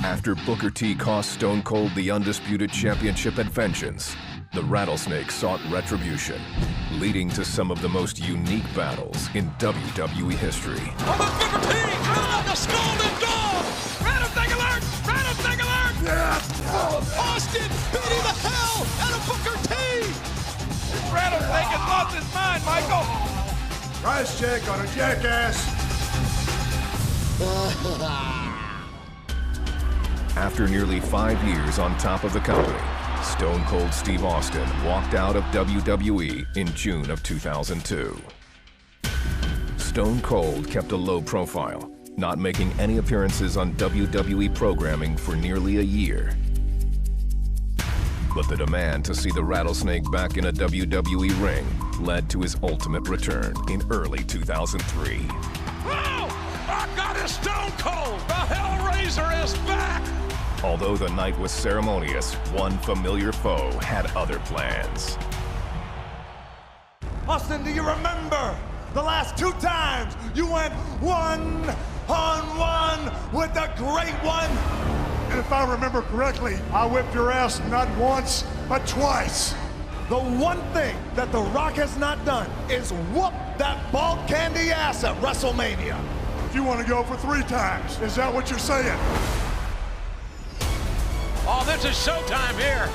After Booker T cost Stone Cold the Undisputed Championship at Vengeance, the Rattlesnake sought retribution, leading to some of the most unique battles in WWE history. Oh, that's Booker T! Oh, the scalding dog! Rattlesnake alert! Rattlesnake alert! Yeah. Austin beating the hell out of Booker T! This Rattlesnake has lost his mind, Michael! Price check on a jackass. After nearly 5 years on top of the company, Stone Cold Steve Austin walked out of WWE in June of 2002. Stone Cold kept a low profile, not making any appearances on WWE programming for nearly a year. But the demand to see the Rattlesnake back in a WWE ring led to his ultimate return in early 2003. Oh! Our God is Stone Cold! The Hellraiser is back! Although the night was ceremonious, one familiar foe had other plans. Austin, do you remember the last 2 times you went one-on-one with the Great One? And if I remember correctly, I whipped your ass not once, but twice. The one thing that The Rock has not done is whoop that bald candy ass at WrestleMania. You want to go for 3 times, is that what you're saying? Oh, this is showtime here.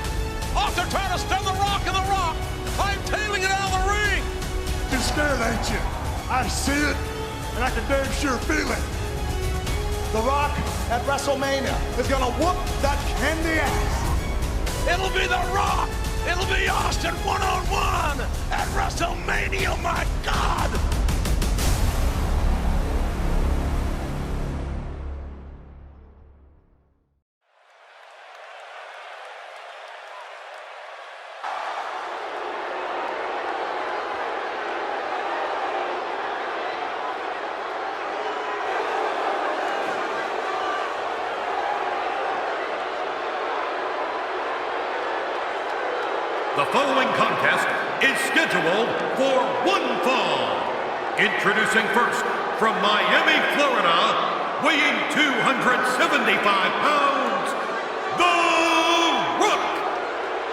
Austin trying to stun the Rock in the Rock. I'm tailing it out of the ring. You're scared, ain't you? I see it, and I can damn sure feel it. The Rock at WrestleMania is gonna whoop that candy ass. It'll be The Rock. It'll be Austin one-on-one at WrestleMania, my God. The following contest is scheduled for one fall. Introducing first, from Miami, Florida, weighing 275 pounds, The Rock!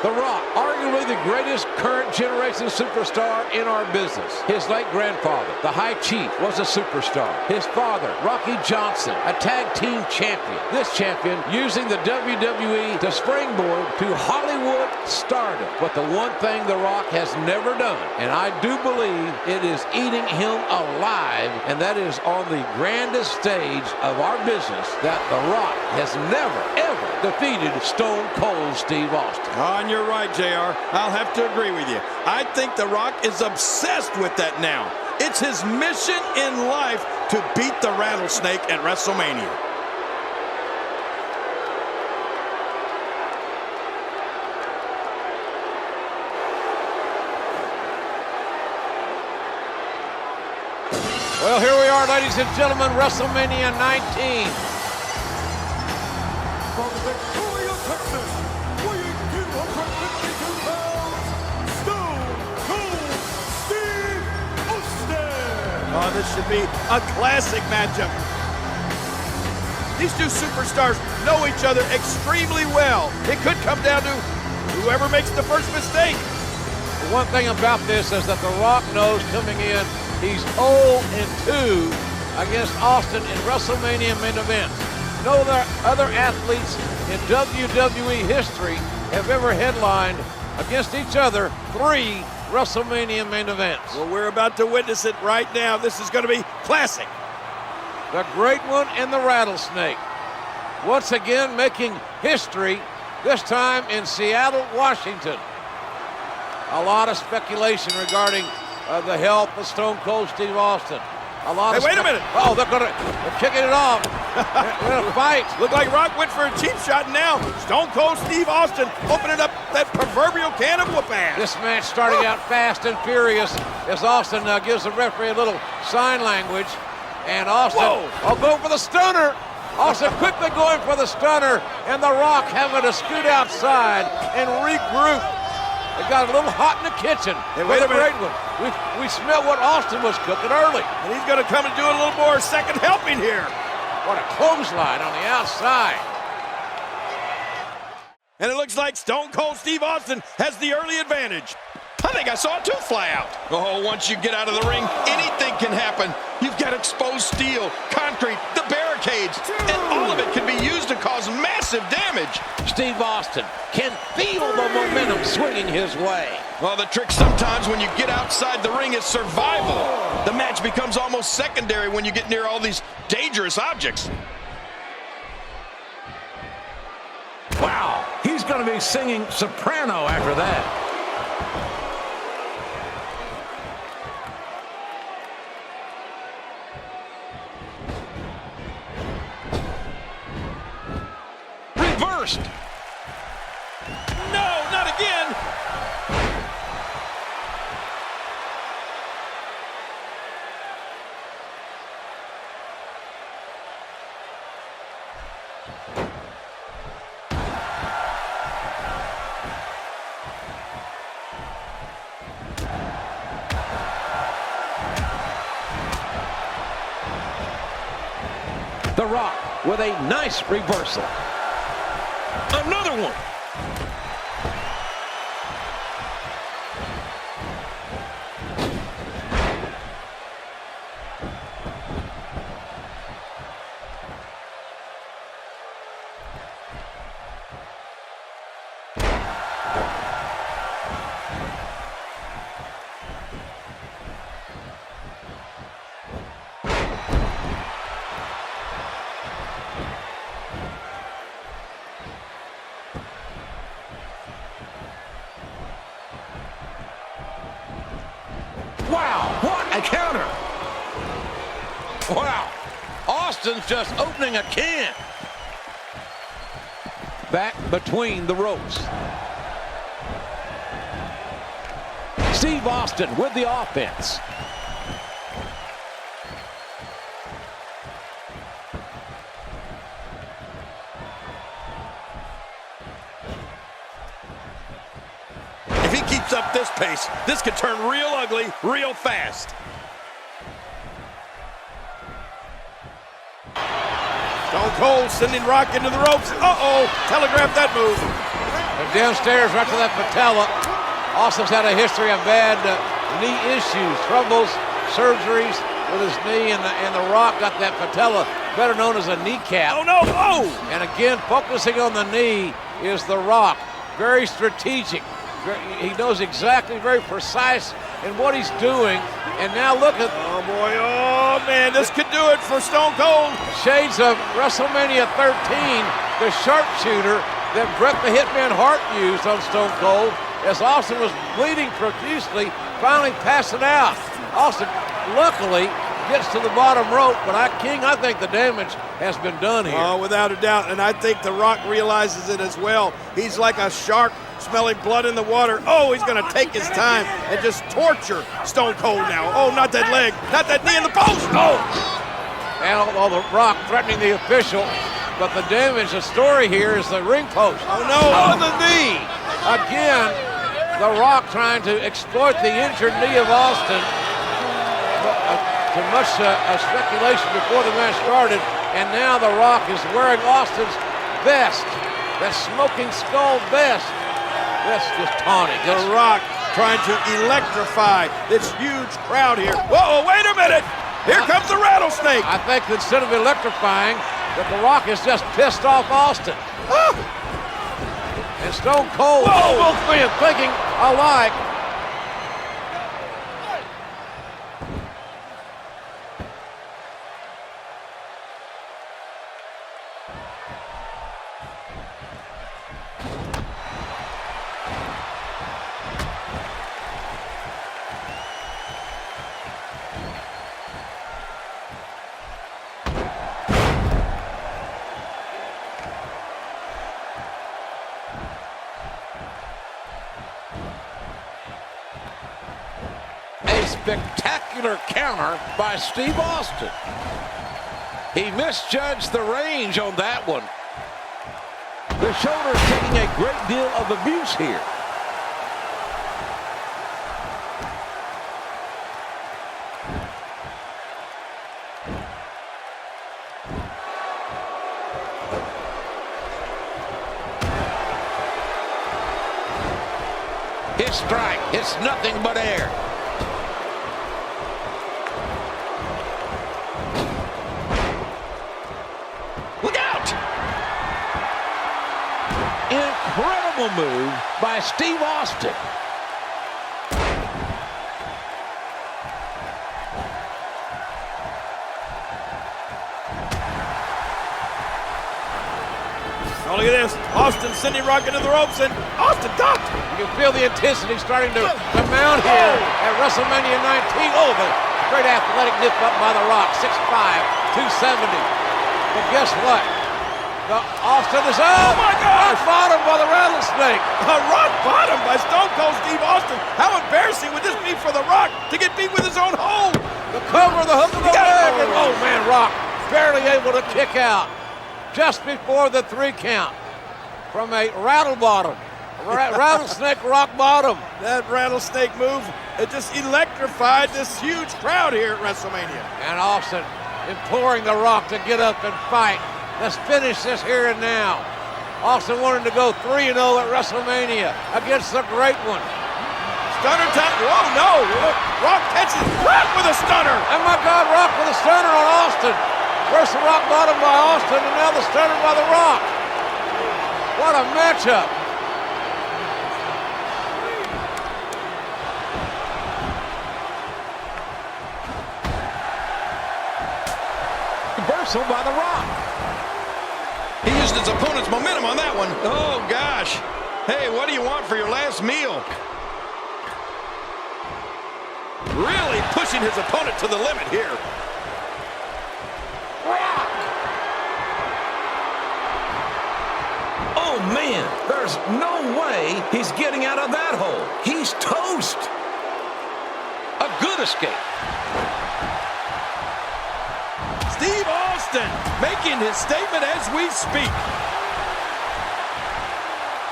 The Rock, arguably the greatest current generation superstar in our business. His late grandfather, the High Chief, was a superstar. His father, Rocky Johnson, a tag team champion. This champion using the WWE to springboard to Hollywood stardom. But the one thing The Rock has never done, and I do believe it is eating him alive, and that is on the grandest stage of our business, that The Rock has never, ever defeated Stone Cold Steve Austin. And you're right, JR. I'll have to agree with you. I think The Rock is obsessed with that now. It's his mission in life to beat the Rattlesnake at WrestleMania. Well, here we are, ladies and gentlemen, WrestleMania 19. From Victoria, Texas, weighing 252 pounds, Stone Cold Steve Austin. Oh, this should be a classic matchup. These two superstars know each other extremely well. It could come down to whoever makes the first mistake. The one thing about this is that The Rock knows coming in, he's 0-2 against Austin in WrestleMania main events. No other athletes in WWE history have ever headlined against each other 3 WrestleMania main events. Well, we're about to witness it right now. This is going to be classic. The Great One and the Rattlesnake, once again making history, this time in Seattle, Washington. A lot of speculation regarding the health of Stone Cold Steve Austin. A lot Hey, wait a minute. Oh, they're kicking it off. They're gonna fight. Look like Rock went for a cheap shot, and now Stone Cold Steve Austin opening up that proverbial can of whoop-ass. This match starting out fast and furious as Austin gives the referee a little sign language. And Austin, I'll go for the stunner. Austin quickly going for the stunner, and The Rock having to scoot outside and regroup. It got a little hot in the kitchen. Hey, wait a minute. We smelled what Austin was cooking early. And he's going to come and do a little more second helping here. What a clothesline on the outside. And it looks like Stone Cold Steve Austin has the early advantage. I think I saw a tooth fly out. Oh, once you get out of the ring, anything can happen. You've got exposed steel, concrete, the barricades, and all of it can be used to cause massive damage. Steve Austin can feel the momentum swinging his way. Well, the trick sometimes when you get outside the ring is survival. The match becomes almost secondary when you get near all these dangerous objects. Wow, he's going to be singing soprano after that. Reversed. No, not again. The Rock with a nice reversal. Another one. Wow, what a counter. Wow, Austin's just opening a can. Back between the ropes. Steve Austin with the offense. If he keeps up this pace, this could turn real ugly real fast. Stone Cold sending Rock into the ropes. Uh-oh, telegraphed that move. They're downstairs right to that patella. Austin's had a history of bad knee issues, troubles, surgeries with his knee, and the Rock got that patella, better known as a kneecap. Oh, no, oh! And again, focusing on the knee is the Rock. Very strategic. He knows exactly, very precise in what he's doing. And now look at... Oh, boy, oh, man, this could do it for Stone Cold. Shades of WrestleMania 13, the sharpshooter that Bret the Hitman Hart used on Stone Cold as Austin was bleeding profusely, finally passing out. Austin, luckily, gets to the bottom rope, but I think the damage has been done here. Oh, without a doubt, and I think The Rock realizes it as well. He's like a shark smelling blood in the water. Oh, he's going to take his time and just torture Stone Cold now. Oh, not that leg, not that knee in the post. Oh! And all the Rock threatening the official, but the damage, the story here is the ring post. Oh, no, on the knee. Again, The Rock trying to exploit the injured knee of Austin. Too much speculation before the match started, and now The Rock is wearing Austin's vest, that smoking skull vest. That's just taunting. The Rock trying to electrify this huge crowd here. Whoa, wait a minute. Here comes the rattlesnake. I think instead of electrifying, that The Rock is just pissed off Austin. Ah. And Stone Cold, both men thinking alike. Spectacular counter by Steve Austin. He misjudged the range on that one. The shoulder is taking a great deal of abuse here. His strike hits nothing but air. Look out! Incredible move by Steve Austin. Oh, look at this. Austin sending Rock into the ropes, and Austin ducked. You can feel the intensity starting to mount here at WrestleMania 19. Oh, the great athletic nip up by The Rock. 6'5", 270. But guess what? The Austin is Oh my God! rock bottom by the Rattlesnake. A rock bottom by Stone Cold Steve Austin. How embarrassing would this be for The Rock to get beat with his own hold? The cover, the hook of the leg. And, oh, man, Rock barely able to kick out just before the 3 count from a rattlesnake rock bottom. That rattlesnake move, it just electrified this huge crowd here at WrestleMania. And Austin imploring The Rock to get up and fight. Let's finish this here and now. Austin wanted to go 3-0 at WrestleMania against the great one. Stunner time. Whoa, no. Rock catches Rock with a stunner. Oh, my God, Rock with a stunner on Austin. First the rock bottom by Austin, and now the stunner by The Rock. What a matchup. Reversal by The Rock. He used his opponent's momentum on that one. Oh, gosh. Hey, what do you want for your last meal? Really pushing his opponent to the limit here. Oh, man, there's no way he's getting out of that hole. He's toast. A good escape. Steve Austin making his statement as we speak.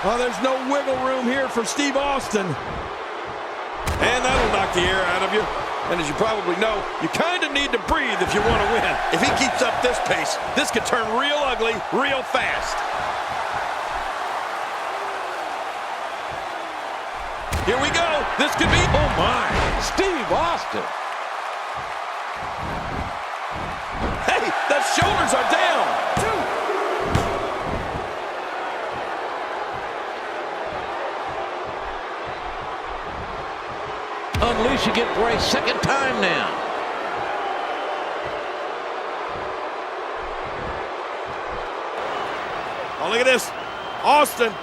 Well, there's no wiggle room here for Steve Austin. And that'll knock the air out of you. And as you probably know, you kind of need to breathe if you want to win. If he keeps up this pace, this could turn real ugly real fast. Here we go. This could be, oh my. Steve Austin. Hey, the shoulders are down. Unleash again for a second time now. Oh, look at this. Austin.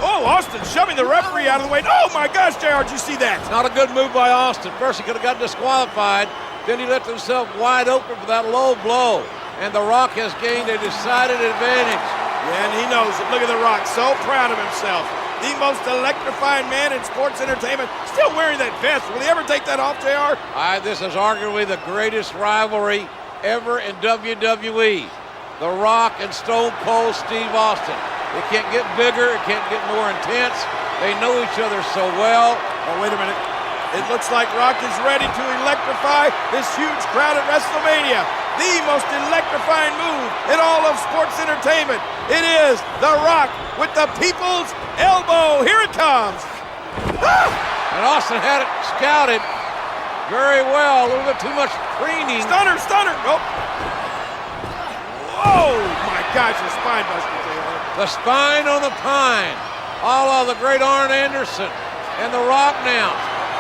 Oh, Austin shoving the referee out of the way. Oh, my gosh, JR, did you see that? Not a good move by Austin. First, he could have got disqualified. Then he left himself wide open for that low blow. And The Rock has gained a decided advantage. Yeah, and he knows it. Look at The Rock, so proud of himself. The most electrifying man in sports entertainment. Still wearing that vest. Will he ever take that off, JR? This is arguably the greatest rivalry ever in WWE. The Rock and Stone Cold Steve Austin. It can't get bigger. It can't get more intense. They know each other so well. Oh, wait a minute. It looks like Rock is ready to electrify this huge crowd at WrestleMania. The most electrifying move in all of sports entertainment. It is The Rock with the people's elbow. Here it comes. Ah! And Austin had it scouted very well. A little bit too much preening. Stunner, stunner. Nope. Oh, my gosh, the spine buster. The spine on the pine. All of the great Arn Anderson and The Rock now.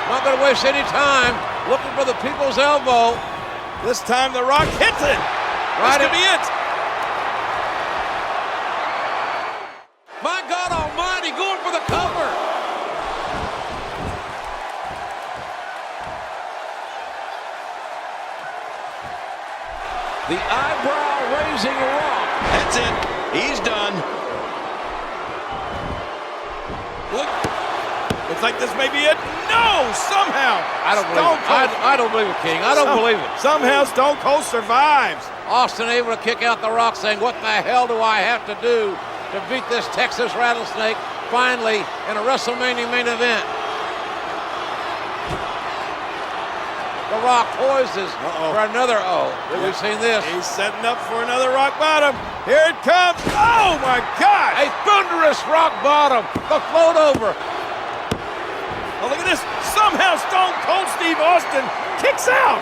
Not going to waste any time looking for the people's elbow. This time The Rock hits it. This could be it. My God almighty, going for the cover. The eyebrow-raising Rock. That's it. He's done. Look. Looks like this may be it. No, somehow. I don't believe it. I don't believe it, King. I don't believe it. Somehow Stone Cold survives. Austin able to kick out The Rock, saying, what the hell do I have to do to beat this Texas rattlesnake finally in a WrestleMania main event? The Rock poises for another We've seen this. He's setting up for another rock bottom. Here it comes. Oh, my God. A thunderous rock bottom. The float over. Oh, look at this. Somehow Stone Cold Steve Austin kicks out.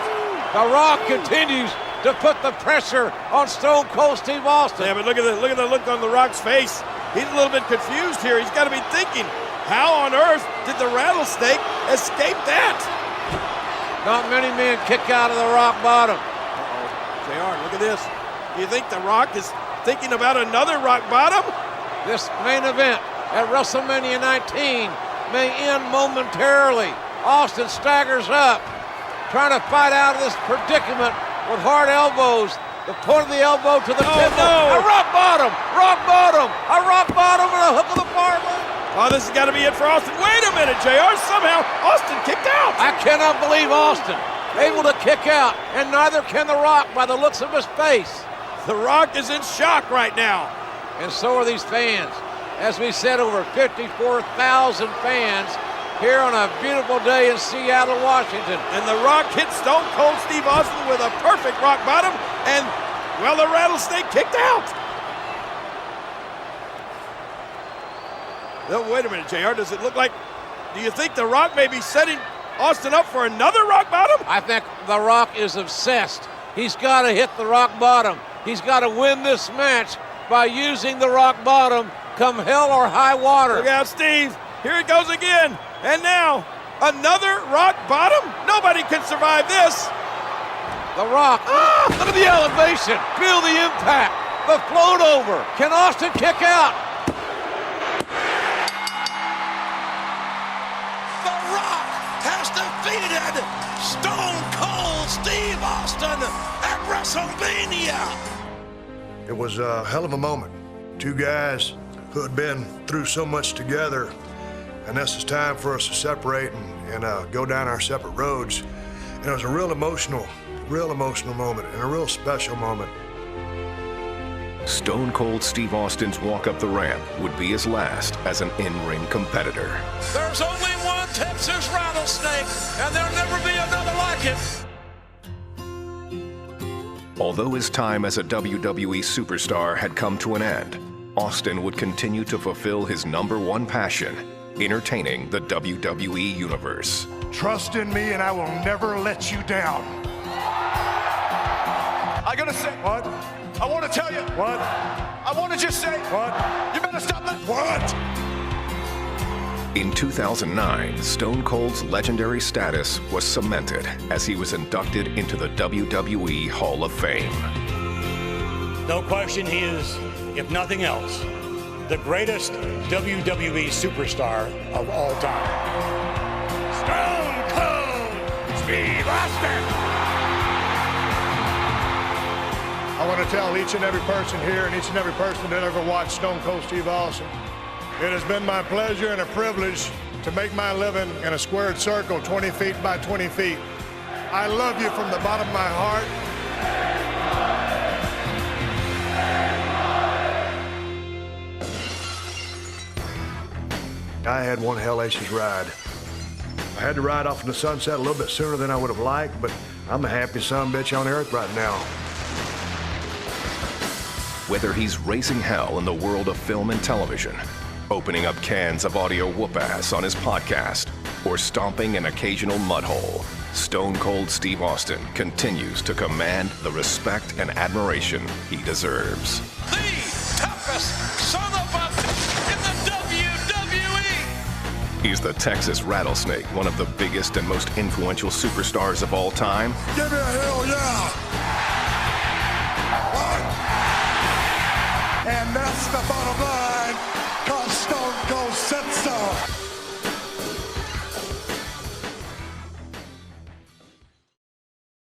The Rock continues to put the pressure on Stone Cold Steve Austin. Yeah, but look at the look on The Rock's face. He's a little bit confused here. He's got to be thinking, how on earth did the rattlesnake escape that? Not many men kick out of the rock bottom. JR, look at this. Do you think The Rock is thinking about another rock bottom? This main event at WrestleMania 19 may end momentarily. Austin staggers up, trying to fight out of this predicament with hard elbows. The point of the elbow to the temple. No. A rock bottom, a rock bottom, and a hook of the fireman. Oh, this has got to be it for Austin. Wait a minute, JR. Somehow Austin kicked out. I cannot believe Austin able to kick out, and neither can The Rock by the looks of his face. The Rock is in shock right now. And so are these fans. As we said, over 54,000 fans here on a beautiful day in Seattle, Washington. And The Rock hit Stone Cold Steve Austin with a perfect rock bottom, and, well, the rattlesnake kicked out. No, wait a minute, JR. Does it look like, do you think The Rock may be setting Austin up for another rock bottom? I think The Rock is obsessed. He's got to hit the rock bottom. He's got to win this match by using the rock bottom come hell or high water. Look out, Steve. Here it goes again. And now, another rock bottom? Nobody can survive this. The Rock, look at the elevation. Feel the impact. The float over. Can Austin kick out? The Rock has defeated Stone Cold Steve Austin at WrestleMania. It was a hell of a moment. Two guys who had been through so much together, and this is time for us to separate and go down our separate roads. And it was a real emotional moment and a real special moment. Stone Cold Steve Austin's walk up the ramp would be his last as an in-ring competitor. There's only one Texas rattlesnake, and there'll never be another like it. Although his time as a WWE superstar had come to an end, Austin would continue to fulfill his #1 passion, entertaining the WWE Universe. Trust in me and I will never let you down. I gotta say, What? I want to tell you, What? I want to just say, What? you better stop that. What? In 2009, Stone Cold's legendary status was cemented as he was inducted into the WWE Hall of Fame. No question, he is, if nothing else, the greatest WWE superstar of all time. Stone Cold Steve Austin! I want to tell each and every person here and each and every person that ever watched Stone Cold Steve Austin, it has been my pleasure and a privilege to make my living in a squared circle 20 feet by 20 feet. I love you from the bottom of my heart. I had one hellacious ride. I had to ride off in the sunset a little bit sooner than I would have liked, but I'm the happiest son of a bitch on earth right now. Whether he's raising hell in the world of film and television, opening up cans of audio whoop-ass on his podcast, or stomping an occasional mud hole, Stone Cold Steve Austin continues to command the respect and admiration he deserves. The toughest son of a in the WWE. He's the Texas Rattlesnake, one of the biggest and most influential superstars of all time. Give me a hell yeah! And that's the bottom line, 'cause Stone Cold said so.